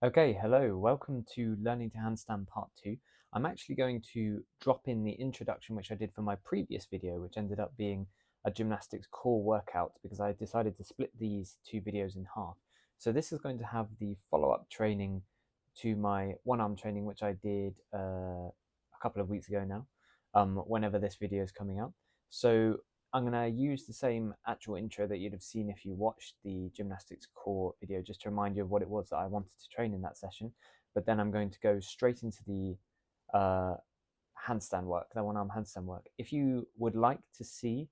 Okay, hello, welcome to Learning to Handstand Part 2. I'm actually going to drop in the introduction which I did for my previous video, which ended up being a gymnastics core workout because I decided to split these two videos in half. So this is going to have the follow-up training to my one-arm training, which I did a couple of weeks ago now, whenever this video is coming out. So I'm going to use the same actual intro that you'd have seen if you watched the gymnastics core video, just to remind you of what it was that I wanted to train in that session. But then I'm going to go straight into the handstand work, the one-arm handstand work. If you would like to see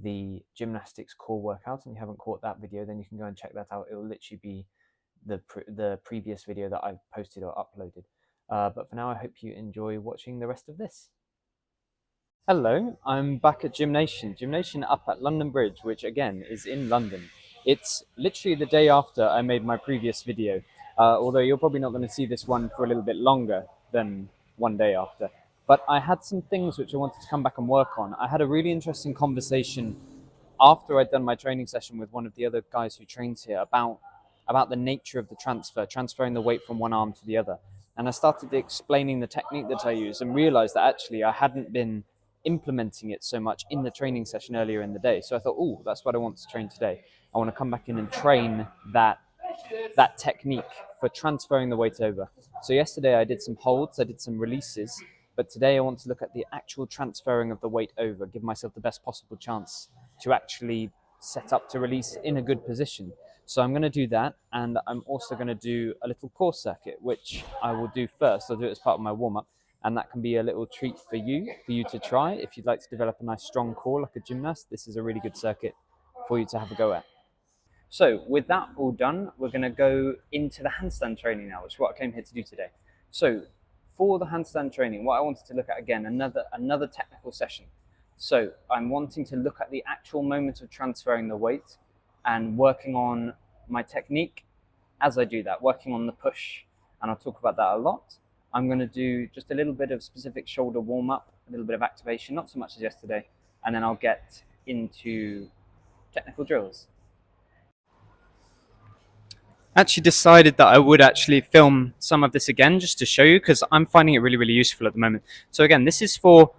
the gymnastics core workout and you haven't caught that video, then you can go and check that out. It will literally be the previous video that I've posted or uploaded. But for now, I hope you enjoy watching the rest of this. Hello, I'm back at Gymnasium up at London Bridge, which again is in London. It's literally the day after I made my previous video, although you're probably not going to see this one for a little bit longer than one day after. But I had some things which I wanted to come back and work on. I had a really interesting conversation after I'd done my training session with one of the other guys who trains here about the nature of the transferring the weight from one arm to the other. And I started explaining the technique that I use and realized that actually I hadn't been implementing it so much in the training session earlier in the day. So I thought, oh, that's what I want to train today. I want to come back in and train that technique for transferring the weight over. So yesterday I did some holds, I did some releases, but today I want to look at the actual transferring of the weight over, give myself the best possible chance to actually set up to release in a good position. So I'm going to do that, and I'm also going to do a little core circuit, which I will do first. I'll do it as part of my warm-up, and that can be a little treat for you to try. If you'd like to develop a nice strong core like a gymnast, this is a really good circuit for you to have a go at. So with that all done, we're going to go into the handstand training now, which is what I came here to do today. So for the handstand training, what I wanted to look at again, another technical session. So I'm wanting to look at the actual moment of transferring the weight and working on my technique as I do that, working on the push. And I'll talk about that a lot. I'm going to do just a little bit of specific shoulder warm up, a little bit of activation, not so much as yesterday, and then I'll get into technical drills. Actually decided that I would actually film some of this again just to show you, because I'm finding it really useful at the moment. So again, this is for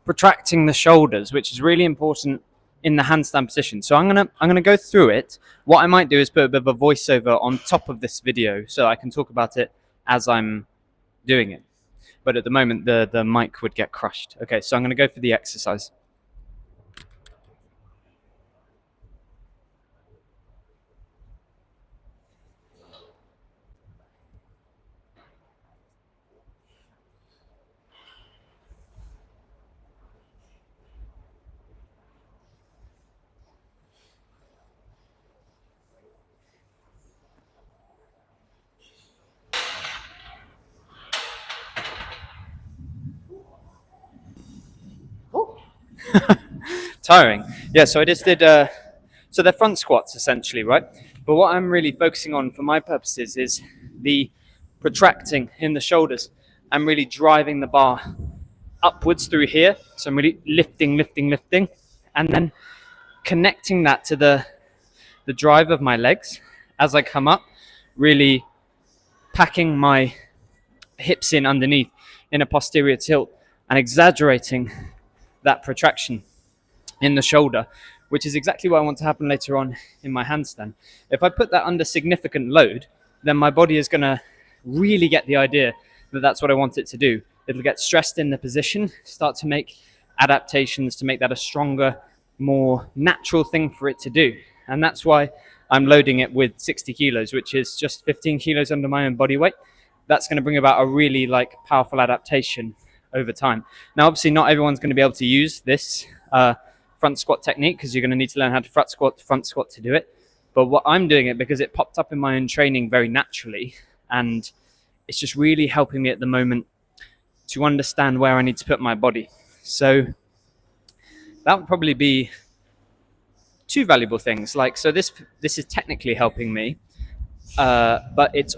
protracting the shoulders, which is really important in the handstand position. So I'm gonna go through it. What I might do is put a bit of a voiceover on top of this video so I can talk about it as I'm doing it. But at the moment the mic would get crushed. Okay, so I'm gonna go for the exercise. Tiring. Yeah, so I just did, so they're front squats essentially, right? But what I'm really focusing on for my purposes is the protracting in the shoulders. I'm really driving the bar upwards through here. So I'm really lifting, and then connecting that to the drive of my legs as I come up, really packing my hips in underneath in a posterior tilt and exaggerating that protraction in the shoulder, which is exactly what I want to happen later on in my handstand. If I put that under significant load, then my body is going to really get the idea that that's what I want it to do. It'll get stressed in the position, start to make adaptations to make that a stronger, more natural thing for it to do. And that's why I'm loading it with 60 kilos, which is just 15 kilos under my own body weight. That's going to bring about a really powerful adaptation over time. Now, obviously, not everyone's going to be able to use this front squat technique, because you're going to need to learn how to front squat to do it. But what I'm doing it because it popped up in my own training very naturally, and it's just really helping me at the moment to understand where I need to put my body. So that would probably be two valuable things. So this is technically helping me, but it's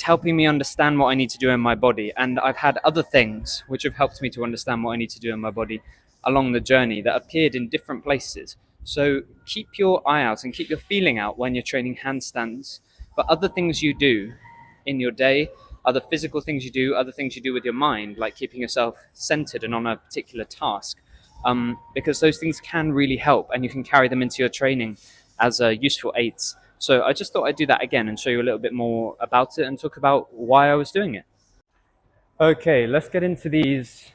helping me understand what I need to do in my body. And I've had other things which have helped me to understand what I need to do in my body along the journey that appeared in different places. So keep your eye out and keep your feeling out when you're training handstands but other things you do in your day, other physical things you do, other things you do with your mind, like keeping yourself centered and on a particular task, because those things can really help, and you can carry them into your training as useful aids. So I just thought I'd do that again and show you a little bit more about it and talk about why I was doing it. Okay, let's get into this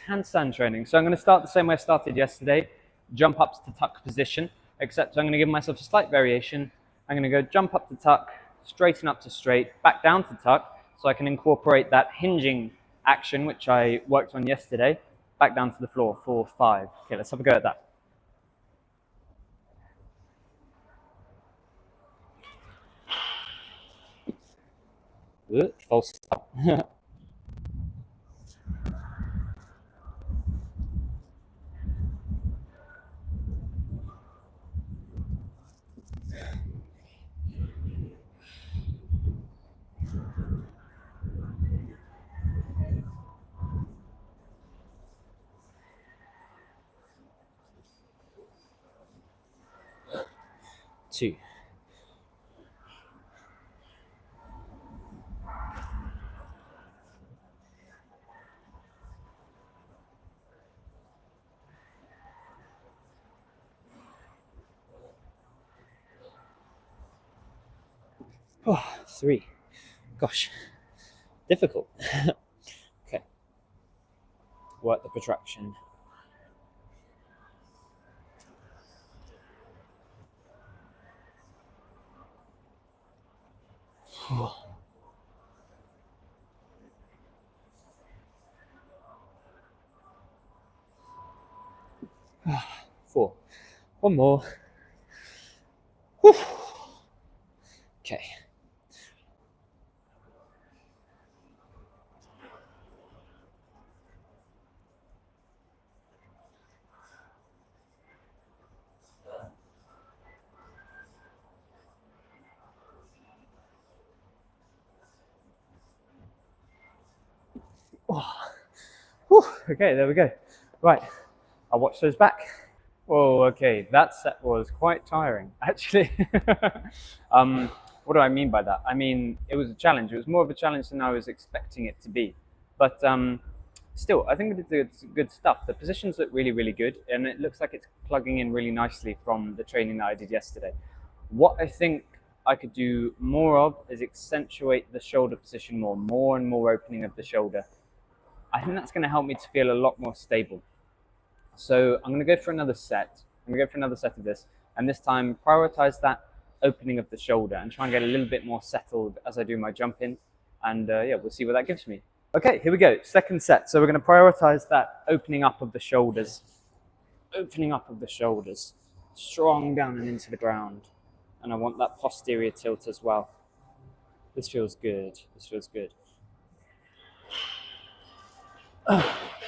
handstand training. So I'm going to start the same way I started yesterday, jump up to tuck position, except I'm going to give myself a slight variation. I'm going to go jump up to tuck, straighten up to straight, back down to tuck, so I can incorporate that hinging action, which I worked on yesterday, back down to the floor for 5. Okay, let's have a go at that. False start. 2. Oh, 3. Gosh, difficult. Okay, work the protraction. Oh. 4. One more. Whew. Okay. Oh. Whew. Okay, there we go. Right, I'll watch those back. Whoa, okay, that set was quite tiring, actually. What do I mean by that? I mean, it was a challenge. It was more of a challenge than I was expecting it to be. But still, I think it's good stuff. The positions look really, really good, and it looks like it's plugging in really nicely from the training that I did yesterday. What I think I could do more of is accentuate the shoulder position more and more opening of the shoulder. I think that's going to help me to feel a lot more stable. So I'm going to go for another set. I'm going to go for another set of this, and this time prioritize that opening of the shoulder and try and get a little bit more settled as I do my jump in. And yeah, we'll see what that gives me. Okay, here we go. Second set. So we're going to prioritize that opening up of the shoulders. Opening up of the shoulders. Strong down and into the ground. And I want that posterior tilt as well. This feels good. This feels good.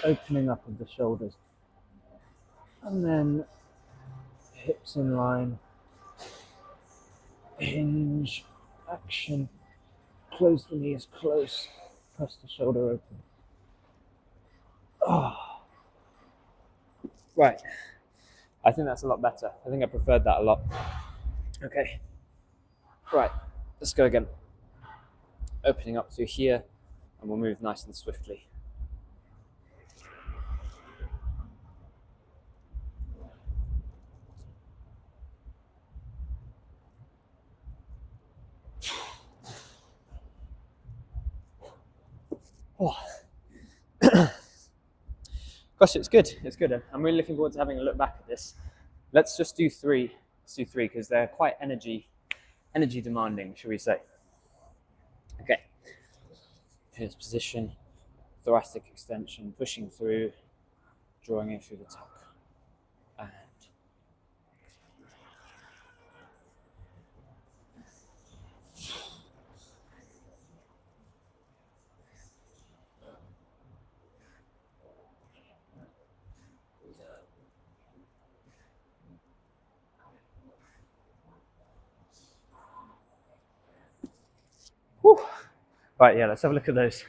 Opening up of the shoulders. And then hips in line. Hinge. Action. Close the knees close. Press the shoulder open. Oh. Right. I think that's a lot better. I think I preferred that a lot. Okay. Right. Let's go again. Opening up through here, and we'll move nice and swiftly. Oh. Gosh, it's good. It's good. I'm really looking forward to having a look back at this. Let's just do 3. Let's do 3 because they're quite energy demanding, shall we say. Okay. Here's position, thoracic extension, pushing through, drawing in through the tuck. And whew. Right, yeah, let's have a look at those.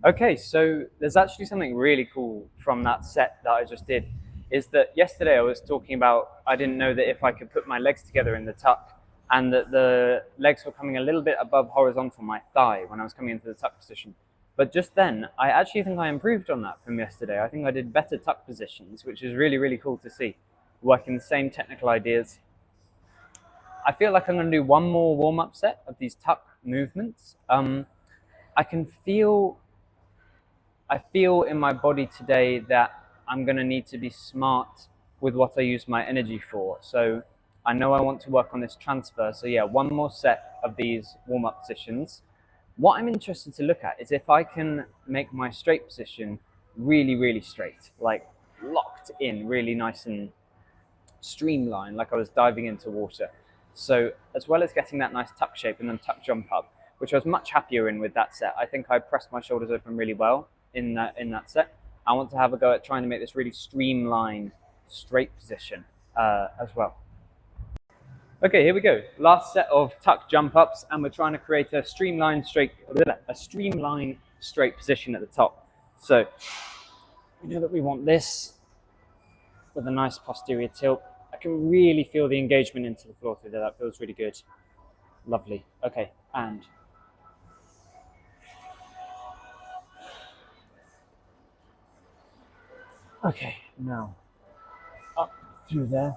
Okay, so there's actually something really cool from that set that I just did, is that yesterday I was talking about, I didn't know that if I could put my legs together in the tuck, and that the legs were coming a little bit above horizontal my thigh when I was coming into the tuck position. But just then, I actually think I improved on that from yesterday. I think I did better tuck positions, which is really, really cool to see. Working the same technical ideas. I feel like I'm going to do one more warm-up set of these tuck movements. I feel in my body today that I'm going to need to be smart with what I use my energy for. So I know I want to work on this transfer. So yeah, one more set of these warm-up positions. What I'm interested to look at is if I can make my straight position really, really straight, like locked in, really nice and streamlined, like I was diving into water. So as well as getting that nice tuck shape and then tuck jump up, which I was much happier in with that set. I think I pressed my shoulders open really well in that set. I want to have a go at trying to make this really streamlined, straight position as well. Okay, here we go. Last set of tuck jump ups, and we're trying to create a streamlined straight position at the top. So we know that we want this with a nice posterior tilt. I can really feel the engagement into the floor through there. That feels really good. Lovely. Okay, and okay, now up through there.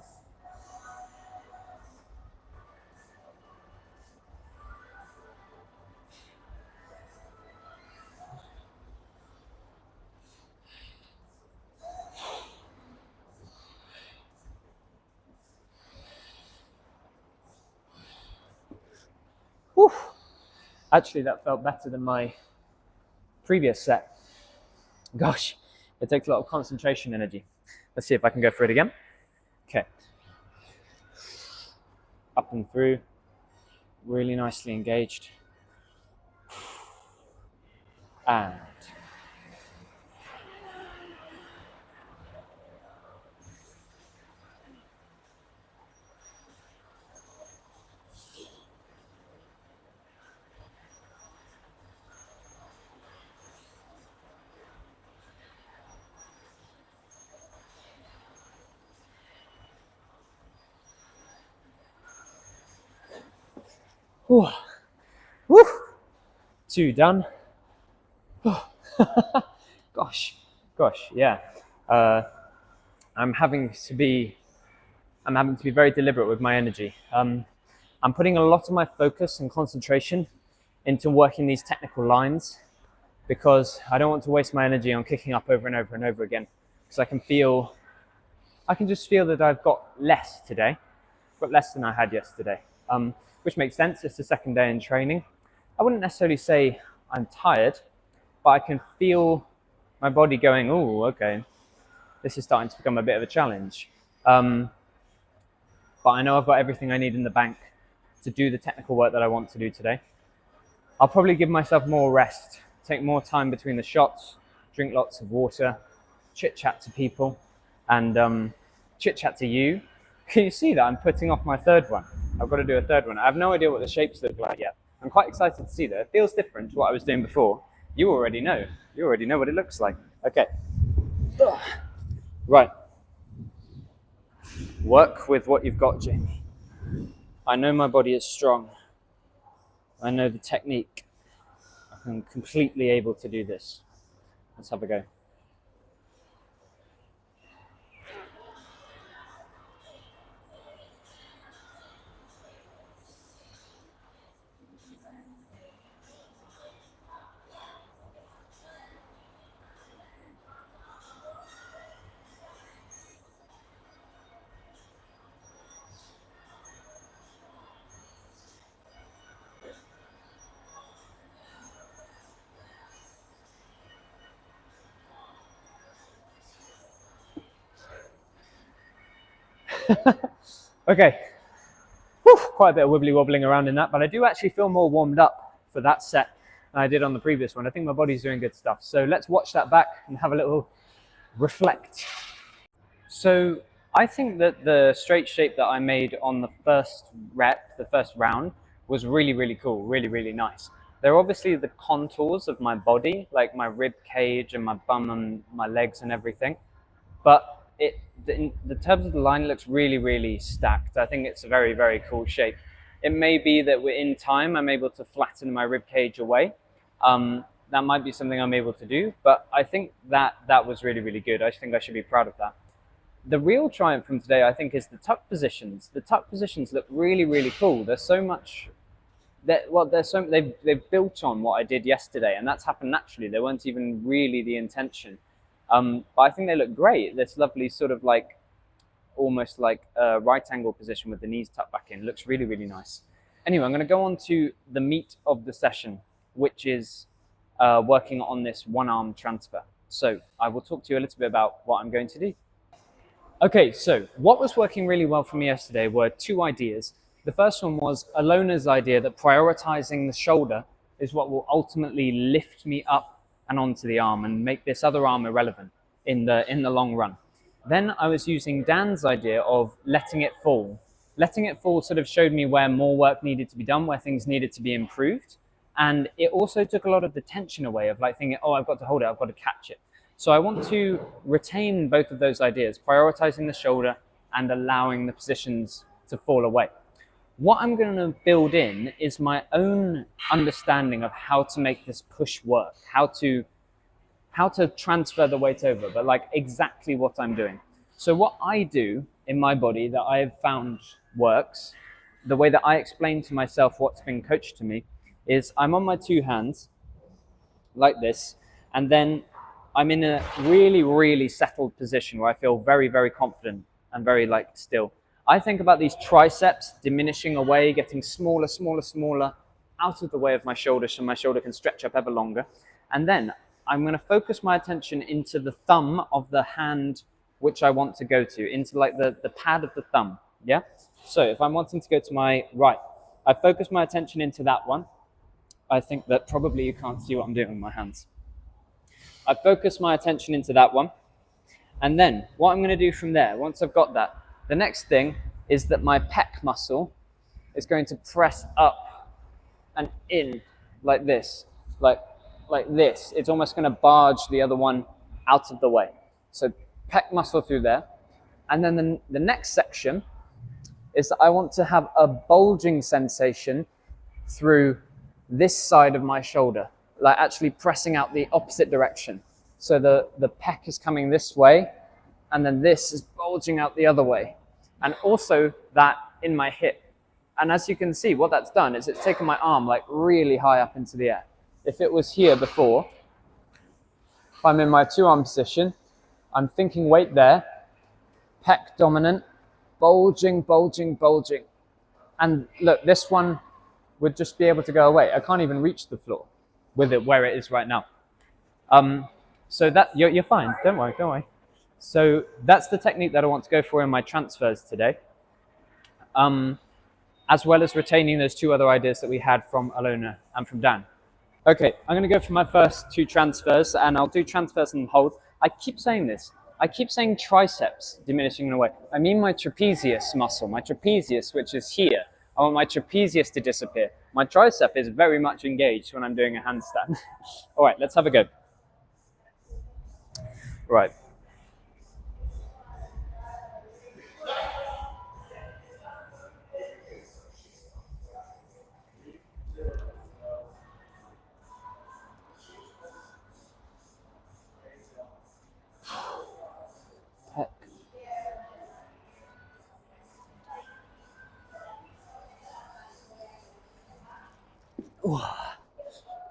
Whew. Actually, that felt better than my previous set. Gosh, it takes a lot of concentration energy. Let's see if I can go for it again. Okay. Up and through, really nicely engaged. And whew. Whew. 2 done. gosh, yeah. I'm having to be very deliberate with my energy. I'm putting a lot of my focus and concentration into working these technical lines because I don't want to waste my energy on kicking up over and over and over again. Because I can just feel that I've got less today, got less than I had yesterday, which makes sense. It's the second day in training. I wouldn't necessarily say I'm tired, but I can feel my body going, oh, okay, this is starting to become a bit of a challenge. But I know I've got everything I need in the bank to do the technical work that I want to do today. I'll probably give myself more rest, take more time between the shots, drink lots of water, chit-chat to people, and chit-chat to you. Can you see that I'm putting off my third one? I've got to do a third one. I have no idea what the shapes look like yet. I'm quite excited to see that. It feels different to what I was doing before. You already know. You already know what it looks like. Okay. Right. Work with what you've got, Jamie. I know my body is strong. I know the technique. I'm completely able to do this. Let's have a go. Okay, whew, quite a bit of wibbly wobbling around in that, but I do actually feel more warmed up for that set than I did on the previous one. I think my body's doing good stuff. So let's watch that back and have a little reflect. So I think that the straight shape that I made on the first rep, the first round, was really, really cool, really, really nice. There are obviously the contours of my body, like my rib cage and my bum and my legs and everything, but in the terms of the line, it looks really, really stacked. I think it's a very, very cool shape. It may be that in time I'm able to flatten my rib cage away. That might be something I'm able to do, but I think that was really, really good. I think I should be proud of that. The real triumph from today, I think, is the tuck positions. The tuck positions look really, really cool. There's so much they've built on what I did yesterday, and that's happened naturally. They weren't even really the intention, but I think they look great. This lovely sort of like almost like a right angle position with the knees tucked back in looks really, really nice. Anyway, I'm going to go on to the meat of the session, which is working on this one arm transfer. So I will talk to you a little bit about what I'm going to do. Okay, so what was working really well for me yesterday were two ideas. The first one was Alona's idea that prioritizing the shoulder is what will ultimately lift me up and onto the arm and make this other arm irrelevant in the long run. Then I was using Dan's idea of letting it fall. Letting it fall sort of showed me where more work needed to be done, where things needed to be improved. And it also took a lot of the tension away of like thinking, oh, I've got to hold it, I've got to catch it. So I want to retain both of those ideas, prioritizing the shoulder and allowing the positions to fall away. What I'm going to build in is my own understanding of how to make this push work, how to transfer the weight over, but like exactly what I'm doing. So what I do in my body that I've found works, the way that I explain to myself what's been coached to me, is I'm on my two hands like this, and then I'm in a really, really settled position where I feel very, very confident and very like still. I think about these triceps diminishing away, getting smaller, smaller, smaller, out of the way of my shoulder so my shoulder can stretch up ever longer. And then I'm going to focus my attention into the thumb of the hand which I want to go to, into like the pad of the thumb, yeah? So if I'm wanting to go to my right, I focus my attention into that one. I think that probably you can't see what I'm doing with my hands. I focus my attention into that one. And then what I'm going to do from there, once I've got that, the next thing is that my pec muscle is going to press up and in like this, like this. It's almost going to barge the other one out of the way. So pec muscle through there. And then the next section is that I want to have a bulging sensation through this side of my shoulder, like actually pressing out the opposite direction. So the pec is coming this way, and then this is bulging out the other way. And also that in my hip. And as you can see, what that's done is it's taken my arm like really high up into the air. If it was here before, if I'm in my two-arm position, I'm thinking weight there, pec dominant, bulging, bulging, bulging. And look, this one would just be able to go away. I can't even reach the floor with it where it is right now. So that you're fine. Don't worry, don't worry. So that's the technique that I want to go for in my transfers today, as well as retaining those two other ideas that we had from Alona and from Dan. Okay, I'm going to go for my first two transfers, and I'll do transfers and hold. I keep saying this. I keep saying triceps diminishing away. I mean my trapezius muscle, my trapezius, which is here. I want my trapezius to disappear. My tricep is very much engaged when I'm doing a handstand. All right, let's have a go. Right.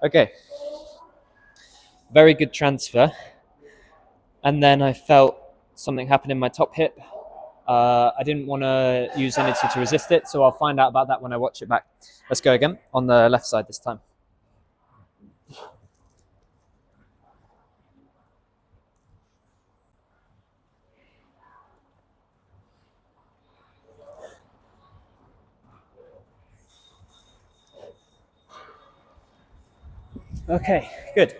Okay, very good transfer. And then I felt something happen in my top hip. I didn't want to use energy to resist it, so I'll find out about that when I watch it back. Let's go again on the left side this time. Okay, good.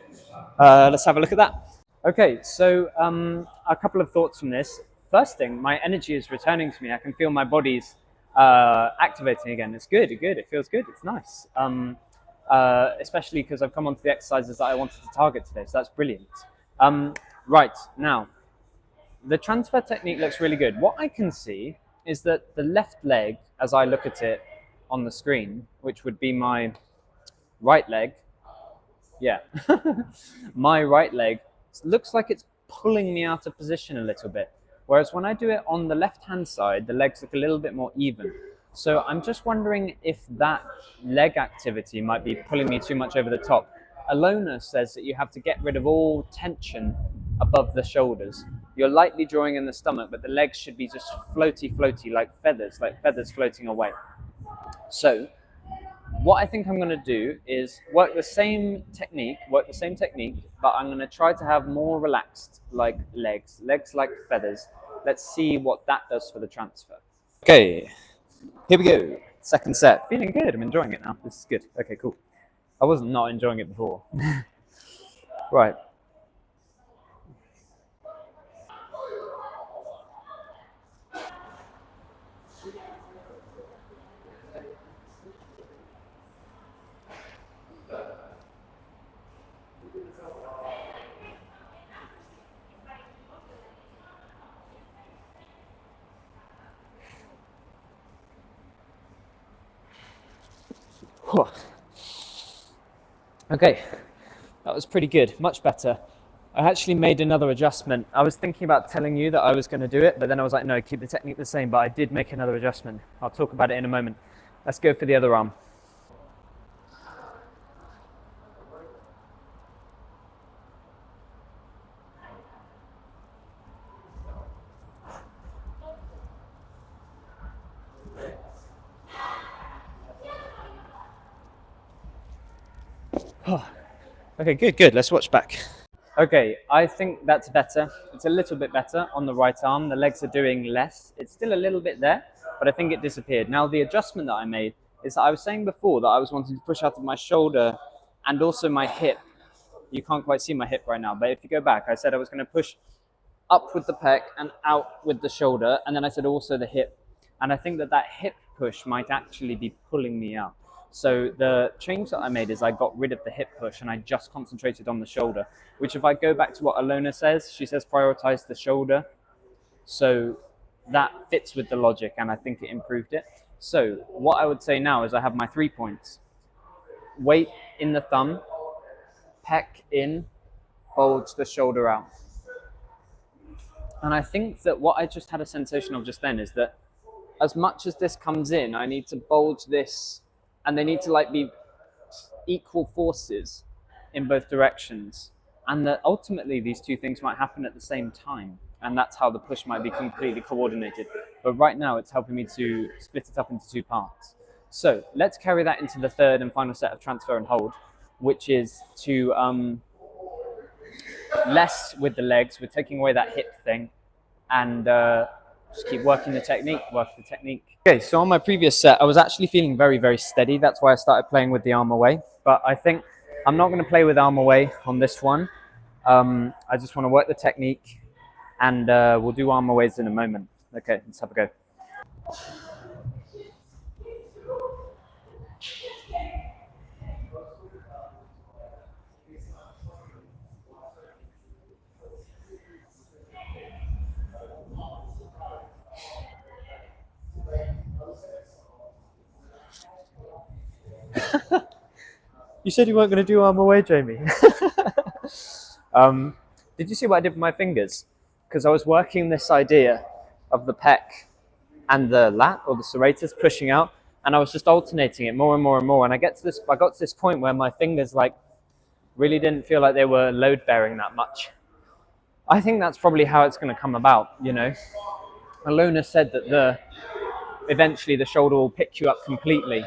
Let's have a look at that. Okay, so a couple of thoughts from this. First thing, my energy is returning to me. I can feel my body's activating again. It's good, it feels good, it's nice. Especially because I've come onto the exercises that I wanted to target today, so that's brilliant. Right, now, the transfer technique looks really good. What I can see is that the left leg, as I look at it, on the screen, which would be my right leg, yeah, my right leg looks like it's pulling me out of position a little bit. Whereas when I do it on the left-hand side, the legs look a little bit more even. So I'm just wondering if that leg activity might be pulling me too much over the top. Alona says that you have to get rid of all tension above the shoulders. You're lightly drawing in the stomach, but the legs should be just floaty, floaty, like feathers floating away. So what I think I'm going to do is work the same technique, but I'm going to try to have more relaxed, like legs like feathers. Let's see what that does for the transfer. Okay, here we go. Second set. Feeling good. I'm enjoying it now. This is good. Okay, cool. I was not enjoying it before. Right. Okay, that was pretty good. Much better. I actually made another adjustment. I was thinking about telling you that I was going to do it, but then I was like, no, keep the technique the same. But I did make another adjustment. I'll talk about it in a moment. Let's go for the other arm. Okay, good. Let's watch back. Okay, I think that's better. It's a little bit better on the right arm. The legs are doing less. It's still a little bit there, but I think it disappeared. Now, the adjustment that I made is that I was saying before that I was wanting to push out of my shoulder and also my hip. You can't quite see my hip right now, but if you go back, I said I was going to push up with the pec and out with the shoulder, and then I said also the hip. And I think that that hip push might actually be pulling me up. So the change that I made is I got rid of the hip push and I just concentrated on the shoulder, which if I go back to what Alona says, she says prioritize the shoulder. So that fits with the logic and I think it improved it. So what I would say now is I have my 3 points. Weight in the thumb, pec in, bulge the shoulder out. And I think that what I just had a sensation of just then is that as much as this comes in, I need to bulge this, and they need to like be equal forces in both directions. And that ultimately these two things might happen at the same time. And that's how the push might be completely coordinated. But right now it's helping me to split it up into 2 parts. So let's carry that into the third and final set of transfer and hold, which is to less with the legs. We're taking away that hip thing and just keep working the technique, Okay, so on my previous set, I was actually feeling very, very steady. That's why I started playing with the arm away. But I think I'm not going to play with arm away on this one. I just want to work the technique and we'll do arm aways in a moment. Okay, let's have a go. You said you weren't going to do arm away, Jamie. Did you see what I did with my fingers? Because I was working this idea of the pec and the lat or the serratus pushing out, and I was just alternating it more and more and more. And I got to this point where my fingers like really didn't feel like they were load bearing that much. I think that's probably how it's going to come about. You know, Alona said that eventually the shoulder will pick you up completely,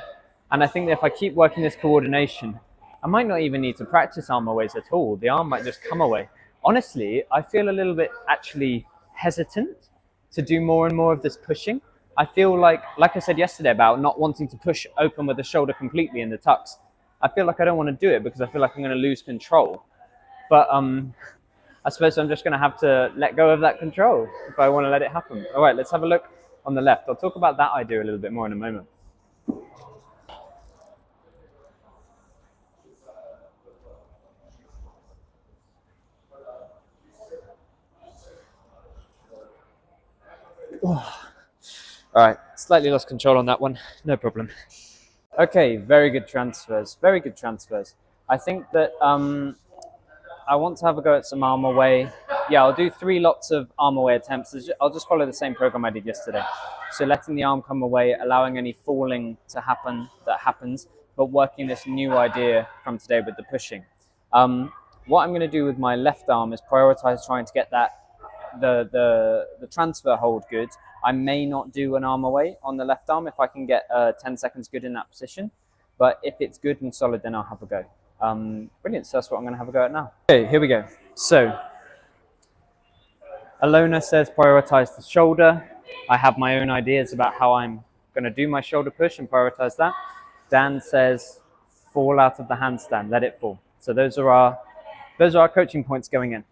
and I think that if I keep working this coordination, I might not even need to practice arm aways at all. The arm might just come away. Honestly, I feel a little bit actually hesitant to do more and more of this pushing. I feel like I said yesterday about not wanting to push open with the shoulder completely in the tucks. I feel like I don't want to do it because I feel like I'm going to lose control. But I suppose I'm just going to have to let go of that control if I want to let it happen. All right, let's have a look on the left. I'll talk about that idea a little bit more in a moment. All right, slightly lost control on that one. No problem. Okay, very good transfers. Very good transfers. I think that I want to have a go at some arm away. Yeah, I'll do 3 lots of arm away attempts. I'll just follow the same program I did yesterday. So letting the arm come away, allowing any falling to happen that happens, but working this new idea from today with the pushing. What I'm going to do with my left arm is prioritize trying to get that the transfer hold good. I may not do an arm away on the left arm if I can get 10 seconds good in that position. But if it's good and solid, then I'll have a go. Brilliant. So that's what I'm going to have a go at now. Okay, here we go. So Alona says prioritize the shoulder. I have my own ideas about how I'm going to do my shoulder push and prioritize that. Dan says fall out of the handstand, let it fall. So those are our coaching points going in.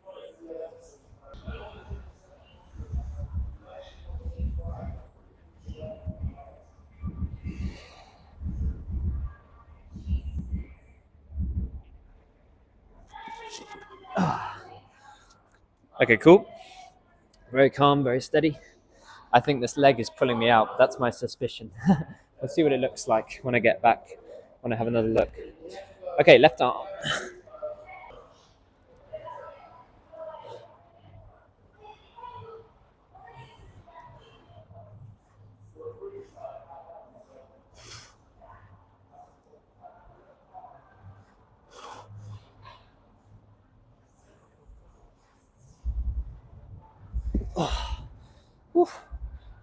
Okay, cool. Very calm, very steady. I think this leg is pulling me out. That's my suspicion. We'll see what it looks like when I get back, when I have another look. Okay, left arm.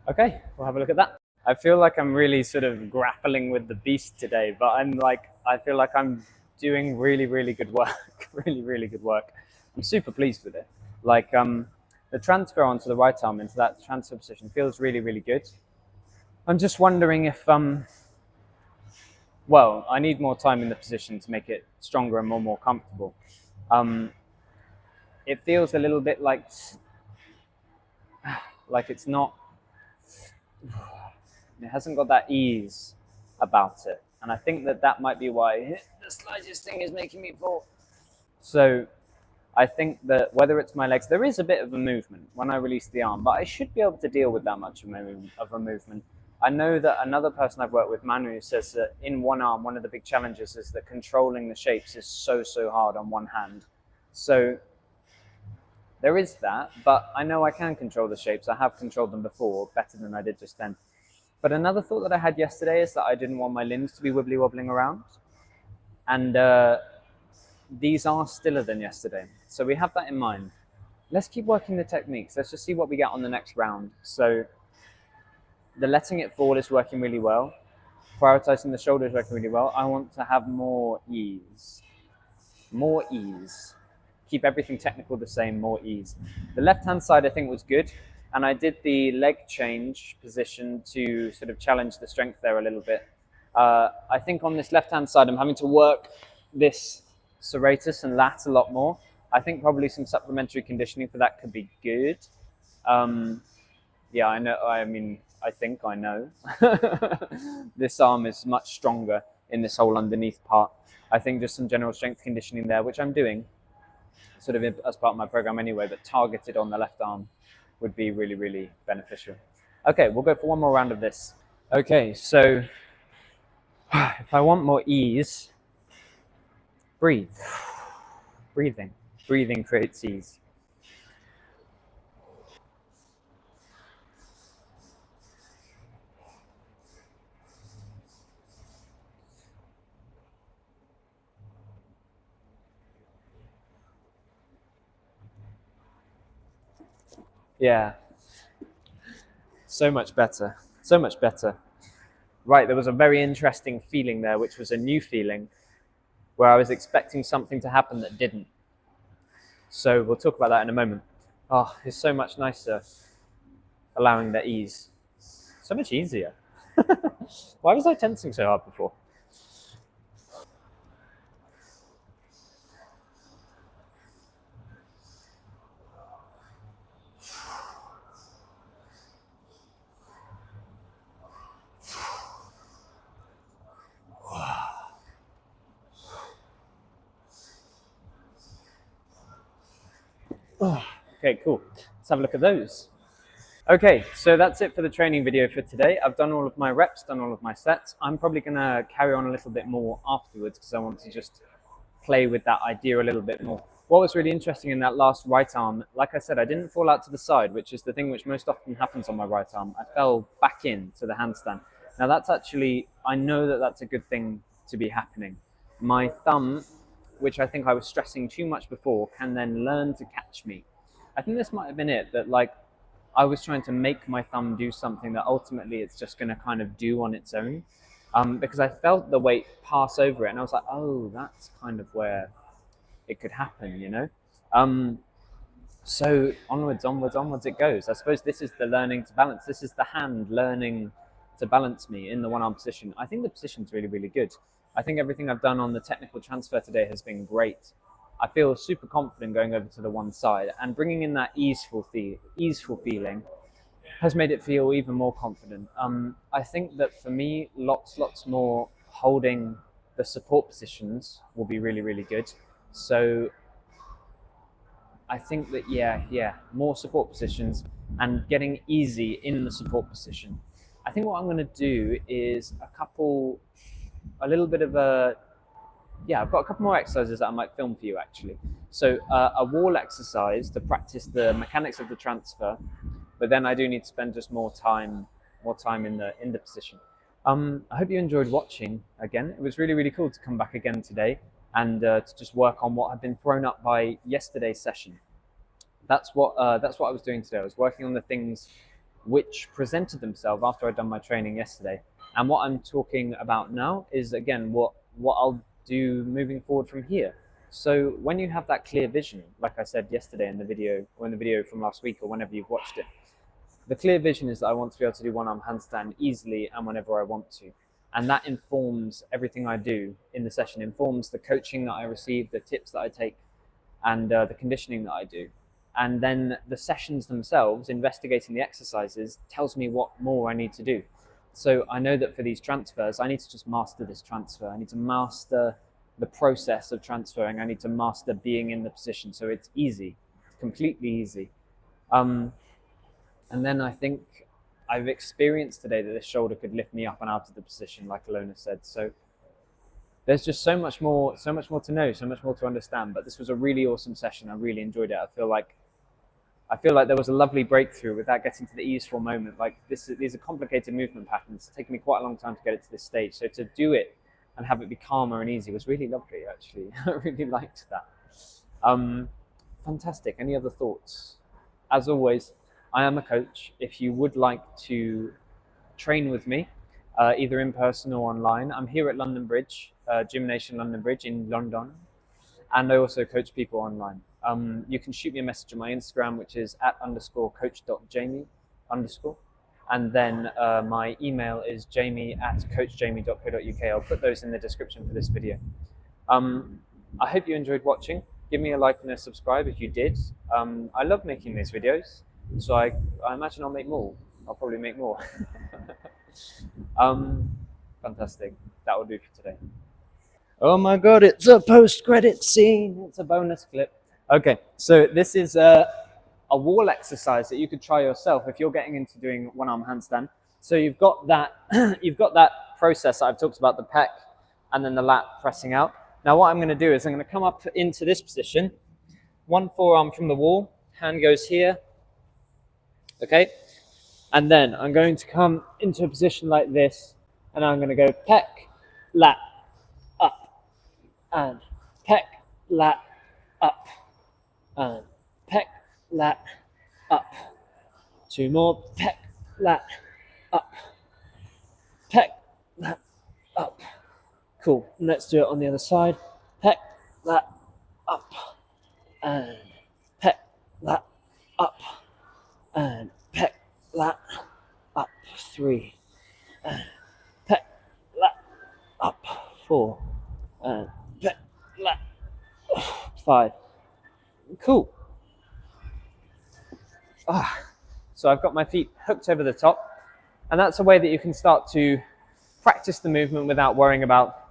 Okay, we'll have a look at that. I feel like I'm really sort of grappling with the beast today, but I feel like I'm doing really, really good work. Really, really good work. I'm super pleased with it. Like, the transfer onto the right arm into that transfer position feels really, really good. I'm just wondering if, well, I need more time in the position to make it stronger and more comfortable. It feels a little bit like it's not, it hasn't got that ease about it. And I think that might be why the slightest thing is making me fall. So I think that whether it's my legs, there is a bit of a movement when I release the arm, but I should be able to deal with that much of a movement. I know that another person I've worked with, Manu, says that in one arm, one of the big challenges is that controlling the shapes is so hard on one hand. So there is that, but I know I can control the shapes. I have controlled them before better than I did just then. But another thought that I had yesterday is that I didn't want my limbs to be wibbly wobbling around. And these are stiller than yesterday. So we have that in mind. Let's keep working the techniques. Let's just see what we get on the next round. So the letting it fall is working really well. Prioritizing the shoulder is working really well. I want to have more ease. More ease. Keep everything technical the same, more ease. The left-hand side I think was good. And I did the leg change position to sort of challenge the strength there a little bit. I think on this left-hand side, I'm having to work this serratus and lat a lot more. I think probably some supplementary conditioning for that could be good. Yeah, I know. I think I know. This arm is much stronger in this whole underneath part. I think just some general strength conditioning there, which I'm doing sort of as part of my program anyway, but targeted on the left arm would be really, really beneficial. Okay, we'll go for one more round of this. Okay, so if I want more ease, breathe. Breathing creates ease. Yeah, so much better. So much better. Right, there was a very interesting feeling there, which was a new feeling, where I was expecting something to happen that didn't. So we'll talk about that in a moment. Oh, it's so much nicer allowing that ease. So much easier. Why was I tensing so hard before? Okay, cool. Let's have a look at those. Okay, so that's it for the training video for today. I've done all of my reps, done all of my sets. I'm probably going to carry on a little bit more afterwards because I want to just play with that idea a little bit more. What was really interesting in that last right arm, like I said, I didn't fall out to the side, which is the thing which most often happens on my right arm. I fell back into the handstand. Now that's actually, I know that that's a good thing to be happening. My thumb, which I think I was stressing too much before, can then learn to catch me. I think this might have been it, that like I was trying to make my thumb do something that ultimately it's just going to kind of do on its own. Because I felt the weight pass over it and I was like, oh, that's kind of where it could happen, you know? So onwards it goes. I suppose this is the learning to balance. This is the hand learning to balance me in the one-arm position. I think the position's really, really good. I think everything I've done on the technical transfer today has been great. I feel super confident going over to the one side and bringing in that easeful feeling has made it feel even more confident. I think that for me, lots more holding the support positions will be really, really good. So I think that, more support positions and getting easy in the support position. I think what I'm going to do is I've got a couple more exercises that I might film for you actually. So a wall exercise to practice the mechanics of the transfer, but then I do need to spend just more time in the position. I hope you enjoyed watching again. It was really, really cool to come back again today and to just work on what had been thrown up by yesterday's session. That's what I was doing today. I was working on the things which presented themselves after I'd done my training yesterday. And what I'm talking about now is, again, what I'll do moving forward from here. So when you have that clear vision, like I said yesterday in the video, or in the video from last week, or whenever you've watched it, the clear vision is that I want to be able to do one-arm handstand easily and whenever I want to. And that informs everything I do in the session, informs the coaching that I receive, the tips that I take, and the conditioning that I do. And then the sessions themselves, investigating the exercises, tells me what more I need to do. So I know that for these transfers, I need to just master this transfer. I need to master the process of transferring. I need to master being in the position. So it's easy, completely easy. And then I think I've experienced today that this shoulder could lift me up and out of the position, like Alona said. So there's just so much more to know, so much more to understand. But this was a really awesome session. I really enjoyed it. I feel like there was a lovely breakthrough without getting to the easeful moment. Like these are complicated movement patterns. It's taken me quite a long time to get it to this stage. So to do it and have it be calmer and easy was really lovely, actually. I really liked that. Fantastic. Any other thoughts? As always, I am a coach. If you would like to train with me, either in person or online, I'm here at London Bridge, Gymnasium London Bridge in London. And I also coach people online. You can shoot me a message on my Instagram, which is @_coach.jamie_. And then my email is jamie@coachjamie.co.uk. I'll put those in the description for this video. I hope you enjoyed watching. Give me a like and a subscribe if you did. I love making these videos, so I imagine I'll make more. I'll probably make more. Fantastic. That will do for today. Oh my God, it's a post-credit scene. It's a bonus clip. Okay, so this is a wall exercise that you could try yourself if you're getting into doing one-arm handstand. So you've got that process that I've talked about, the pec and then the lat pressing out. Now what I'm going to do is I'm going to come up into this position, one forearm from the wall, hand goes here, okay? And then I'm going to come into a position like this, and I'm going to go pec, lat, up, and pec, lat, up, and pec, lat, up. Two more, pec, lat, up, pec, lat, up. Cool, and let's do it on the other side. Pec, lat, up, and pec, lat, up, and pec, lat, up. 3, and pec, lat, up. 4, and pec, lat, 5. Cool. So I've got my feet hooked over the top, and that's a way that you can start to practice the movement without worrying about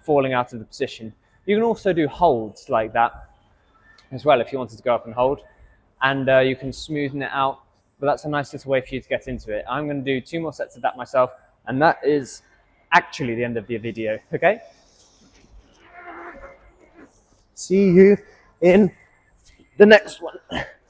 falling out of the position. You can also do holds like that as well if you wanted to go up and hold, and you can smoothen it out but that's a nice little way for you to get into it. I'm going to do 2 more sets of that myself, and that is actually the end of the video, okay? See you in the next one.